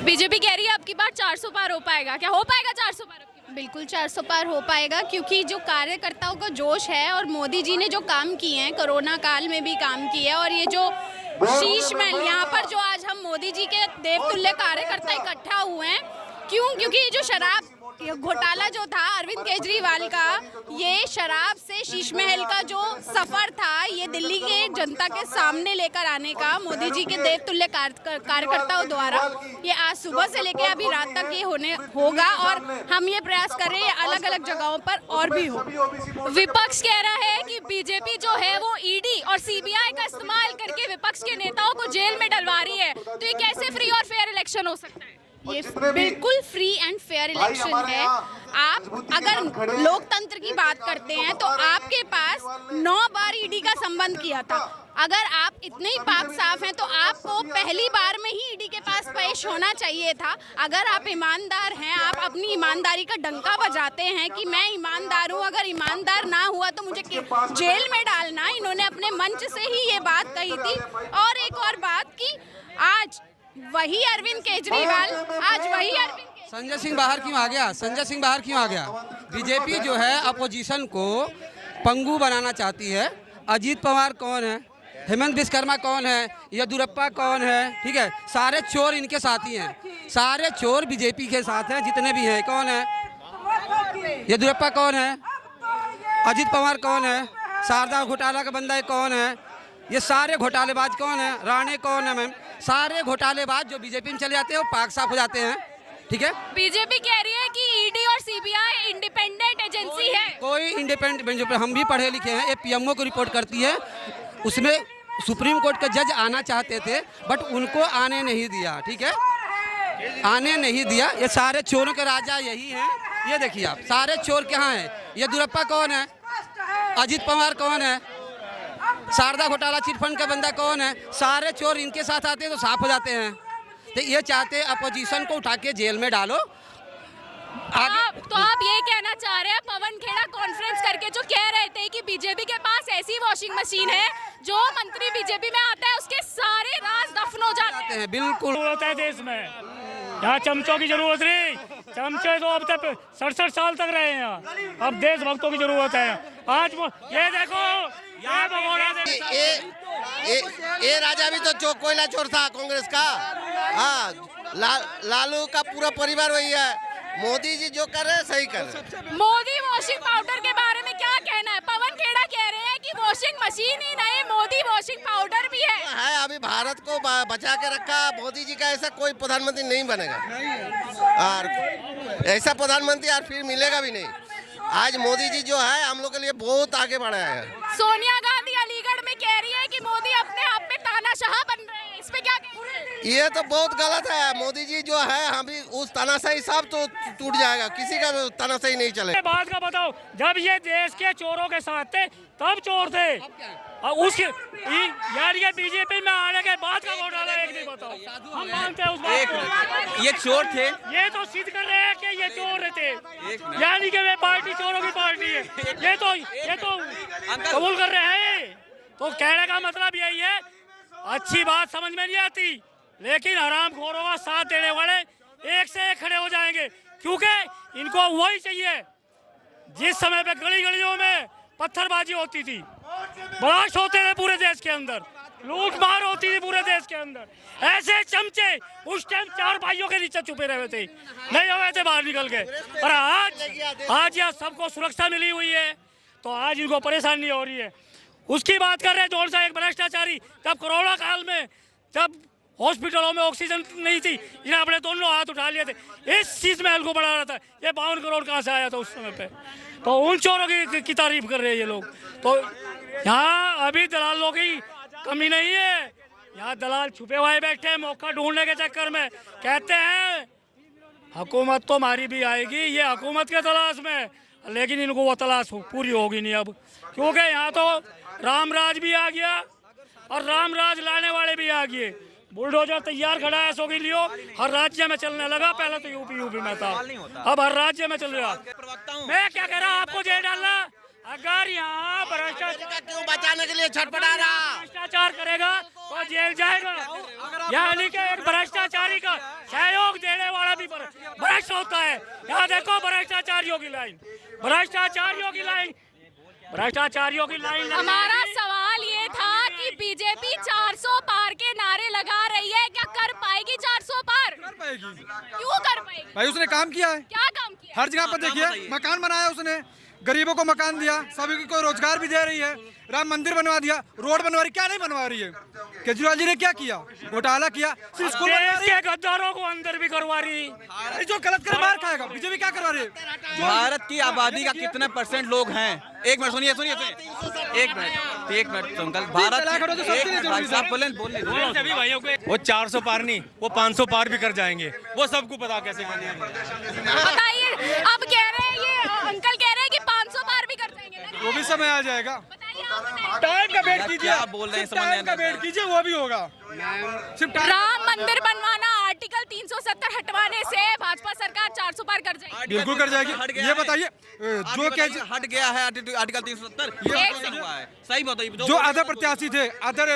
BJP कह रही है आपकी बार 400 पार हो पाएगा, क्या हो पाएगा 400 पार? बिल्कुल 400 पार हो पाएगा, क्योंकि जो कार्यकर्ताओं का जोश है और मोदी जी ने जो काम किए हैं, कोरोना काल में भी काम किए हैं, और ये जो शीश महल यहाँ पर जो आज हम मोदी जी के देवतुल्य कार्यकर्ता इकट्ठा हुए हैं, क्योंकि ये जो शराब घोटाला जो था अरविंद केजरीवाल का, ये शराब से शीश महल का जो सफर था, ये दिल्ली के जनता के सामने लेकर आने का मोदी जी के देवतुल्य कार्यकर्ताओं द्वारा ये आज सुबह से लेकर अभी रात तक ये होगा, और हम ये प्रयास कर रहे हैं अलग अलग जगहों पर और भी हो। विपक्ष कह रहा है कि बीजेपी जो है वो ईडी और सीबीआई का इस्तेमाल करके विपक्ष के नेताओं को जेल में डलवा रही है, तो ये कैसे फ्री और फेयर इलेक्शन हो सकता है? ये बिल्कुल फ्री एंड फेयर इलेक्शन है। आप अगर लोकतंत्र की बात करते हैं तो आपके पास 9 बार ईडी का संबंध किया था। अगर आप इतने ही पाक साफ हैं तो आपको पहली बार में ही ईडी के पास पेश होना चाहिए था। अगर आप ईमानदार हैं, आप अपनी ईमानदारी का डंका बजाते हैं कि मैं ईमानदार हूं, अगर ईमानदार ना हुआ तो मुझे जेल में डालना, इन्होंने अपने मंच से ही ये बात कही थी। और एक और बात कि आज वही अरविंद केजरीवाल, संजय सिंह बाहर क्यों आ गया? संजय सिंह बाहर क्यों आ गया? बीजेपी जो है अपोजिशन को पंगु बनाना चाहती है। अजीत पवार कौन है, हेमंत विश्वकर्मा कौन है, येदियुरप्पा कौन है, ठीक है, सारे चोर इनके साथी हैं, सारे चोर बीजेपी के साथ हैं जितने भी हैं। कौन है येदियुरप्पा, कौन है अजीत पवार, कौन है शारदा घोटाला का बंदा है, कौन है ये सारे घोटालेबाज, कौन है राणे, कौन है मैम, सारे घोटालेबाज जो बीजेपी में चले जाते हैं वो पाक साफ हो जाते हैं। ठीक है, बीजेपी कह रही है कि ईडी और सीबीआई इंडिपेंडेंट एजेंसी है। कोई इंडिपेंडेंट, हम भी पढ़े लिखे हैं, ये पीएमओ को रिपोर्ट करती है। उसमें सुप्रीम कोर्ट के जज आना चाहते थे बट उनको आने नहीं दिया। ठीक है, आने नहीं दिया। ये सारे चोरों के राजा यही हैं। ये देखिए आप, सारे चोर कहाँ हैं? येदियुरप्पा कौन है, अजीत पवार कौन है, शारदा घोटाला चिटफंड का बंदा कौन है, सारे चोर इनके साथ आते हैं तो साफ हो जाते हैं। तो ये चाहते हैं अपोजिशन को उठा के जेल में डालो। तो आप ये कहना चाह रहे हैं, पवन खेड़ा कॉन्फ्रेंस करके जो कह रहे थे कि बीजेपी के पास ऐसी वॉशिंग मशीन है, जो मंत्री बीजेपी में आता है उसके सारे राज दफन हो जाते हैं। बिल्कुल जरूरत है देश में, यहाँ चमचों की जरूरत नहीं। चमचे तो अब तक 67 साल तक रहे हैं, अब देशभक्तों की जरूरत है। आज ये देखो, ये राजा भी तो कोयला चोर था कांग्रेस का। हाँ, लालू का पूरा परिवार वही है। मोदी जी जो कर रहे हैं सही कर रहे हैं। मोदी वॉशिंग पाउडर के बारे में क्या कहना है? पवन खेड़ा कह रहे हैं कि वॉशिंग मशीन ही नहीं, मोदी वॉशिंग पाउडर भी है। अभी भारत को बचा के रखा मोदी जी का, ऐसा कोई प्रधानमंत्री नहीं बनेगा और ऐसा प्रधानमंत्री यार फिर मिलेगा भी नहीं। आज मोदी जी जो है हम लोग के लिए बहुत आगे बढ़ाया है। सोनिया गांधी अलीगढ़ में कह रही है कि मोदी अपने आप में तानाशाह बन रहे हैं, इस पे क्या कहना है? ये तो बहुत गलत है। मोदी जी जो है अभी उस तानाशाही सब तो टूट जाएगा, किसी का तानाशाही नहीं चलेगा। बात का बताओ, जब ये देश के चोरों के साथ थे तब चोर थे, और उसके यार ये बीजेपी में आने के बाद का घोटाला एक नहीं बताओ। हम मानते हैं उस बात को, ये चोर थे, ये तो सिद्ध कर रहे हैं कि ये चोर थे, यानी कि वे पार्टी चोरों की पार्टी है। ये तो कबूल कर रहे हैं। तो कहने का मतलब यही है, अच्छी बात समझ में नहीं आती, लेकिन हरामखोरों का साथ देने वाले एक से एक खड़े हो जाएंगे, क्योंकि इनको वही चाहिए। जिस समय पे गली गलियों में पत्थरबाजी होती थी, ब्लास्ट होते थे पूरे देश के अंदर, लूट मार होती थी पूरे देश के अंदर, ऐसे चमचे उस टाइम 4 भाइयों के नीचे छुपे रहे थे, नहीं हुए थे बाहर निकल के। और आज यह सबको सुरक्षा मिली हुई है, तो आज इनको परेशानी हो रही है। उसकी बात कर रहे हैं जोर से, एक भ्रष्टाचारी, जब कोरोना काल में जब हॉस्पिटलों में ऑक्सीजन नहीं थी, इन्हें अपने दोनों हाथ उठा लिए थे, इस चीज में को बढ़ा रहा था। ये 52 करोड़ कहाँ से आया था उस समय पे? तो उन चोरों की तारीफ कर रहे हैं ये लोग। तो यहाँ अभी दलालों की कमी नहीं है, यहाँ दलाल छुपे हुए बैठे हैं मौका ढूंढने के चक्कर में। कहते हैं हुकूमत तो हमारी भी आएगी, ये हुकूमत के तलाश में, लेकिन इनको वो तलाश पूरी होगी नहीं अब, क्योंकि यहाँ तो राम राज भी आ गया और राम राज लाने वाले भी आ गए। बुलडोजर तैयार खड़ा है, सो के लियो हर राज्य में चलने लगा। पहले तो यूपी में था, अब हर राज्य में चल रहा। मैं क्या कह रहा हूँ, आपको जेल डालना। अगर यहाँ भ्रष्टाचार क्यों बचाने के लिए छटपटा रहा, भ्रष्टाचार करेगा तो जेल जाएगा, यानी कि एक भ्रष्टाचारी का सहयोग होता है। यहाँ देखो भ्रष्टाचारियों की लाइन, भ्रष्टाचारियों की लाइन, भ्रष्टाचारियों की लाइन। हमारा सवाल ये था कि बीजेपी 400 पार के नारे लगा रही है, क्या कर पाएगी 400 पार? कर पाएगी क्यों कर पाएगी? भाई, उसने काम किया है, क्या काम किया? हर जगह पर देखिए, मकान बनाया उसने, गरीबों को मकान दिया, सभी को रोजगार भी दे रही है, राम मंदिर बनवा दिया, रोड बनवा रही, क्या नहीं बनवा रही है? केजरीवाल जी ने क्या किया? घोटाला किया, सिर्फ स्कूल बनवा रही है। गद्दारों को अंदर भी करवा रही। अरे जो गलत करे मार खाएगा। बीजेपी क्या करवा रही है? भारत की आबादी का कितने % लोग हैं? एक मिनट सुनिए, एक मिनट अंकल, भारत भाई साहब बोले सभी भाइयों को वो 400 पार नहीं, वो 500 पार भी कर जाएंगे, वो सबको पता कैसे करना है। बताइए, अब कह रहे हैं ये अंकल कह रहे हैं कि 500 पार भी कर देंगे। वो भी समय आ जाएगा। बताइए, आप बताइए। टाइम का वेट कीजिए, क्या बोल रहे हैं समझ नहीं टाइम का आता। वेट कीजिए, वो भी होगा। सिर्फ राम मंदिर बनवाना, आर्टिकल 370 हटवाने से भाजपा सरकार 400 पार कर जाएगी। बिल्कुल कर जाएगी। ये बताइए, जो हट गया है आर्टिकल 370, सही बताइए। जो अदर प्रत्याशी थे, अदर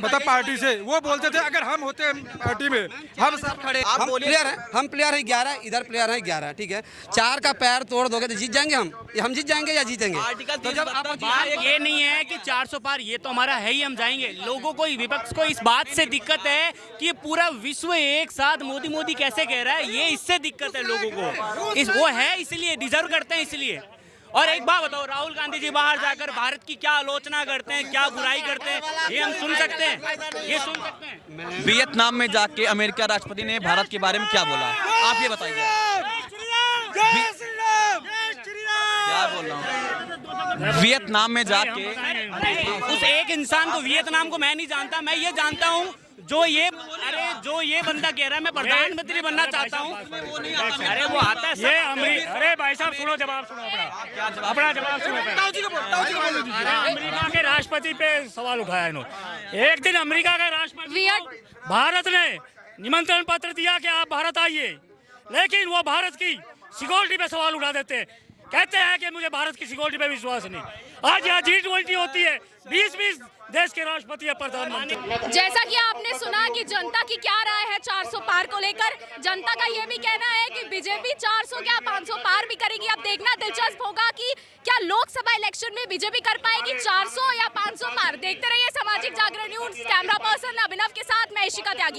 मतलब पार्टी से, वो बोलते थे अगर हम होते पार्टी में, हम सब खड़े, हम प्लेयर हैं, हम प्लेयर हैं 11, इधर प्लेयर हैं 11, ठीक है। 4 का पैर तोड़ दोगे तो जीत जाएंगे हम जीत जाएंगे या जीतेंगे? तो जब आप बात ये नहीं है कि 400 पार, ये तो हमारा है ही, हम जाएंगे। लोगों को, विपक्ष को इस बात से दिक्कत है कि पूरा विश्व एक साथ मोदी मोदी कैसे कह रहा है, ये इससे दिक्कत है लोगों को। वो है इसलिए, डिजर्व करते हैं इसलिए। और एक बात बताओ, राहुल गांधी जी बाहर जाकर भारत की क्या आलोचना करते हैं, क्या बुराई करते हैं, ये हम सुन सकते हैं, ये सुन सकते हैं। वियतनाम में जाके अमेरिका राष्ट्रपति ने भारत के बारे में क्या बोला, आप ये बताइए। क्या बोल रहा हूँ? वियतनाम में जाके उस एक इंसान को, वियतनाम को मैं नहीं जानता, मैं ये जानता हूँ जो ये बंदा कह रहा है मैं प्रधानमंत्री बनना चाहता हूँ, अरे वो आता है। ये अरे भाई साहब सुनो, जवाब सुनो, अपना जवाब सुनो। अमेरिका के राष्ट्रपति पे सवाल उठाया इन्होंने। एक दिन अमेरिका के राष्ट्रपति भारत ने निमंत्रण पत्र दिया कि आप भारत आइए, लेकिन वो भारत की सिक्योरिटी पे सवाल उठा देते हैं, कहते हैं कि मुझे भारत की सिक्योरिटी पे विश्वास नहीं। आज यहाँ G20 होती है, 20 देश के राष्ट्रपति या प्रधानमंत्री। जैसा कि आपने सुना कि जनता की क्या राय है 400 पार को लेकर, जनता का ये भी कहना है कि बीजेपी 400 क्या 500 पार भी करेगी। अब देखना दिलचस्प होगा कि क्या लोकसभा इलेक्शन में बीजेपी कर पाएगी 400 या 500 पार। देखते रहिए सामाजिक जागरण न्यूज। कैमरा पर्सन अभिनव के साथ मैं इशिका त्यागी।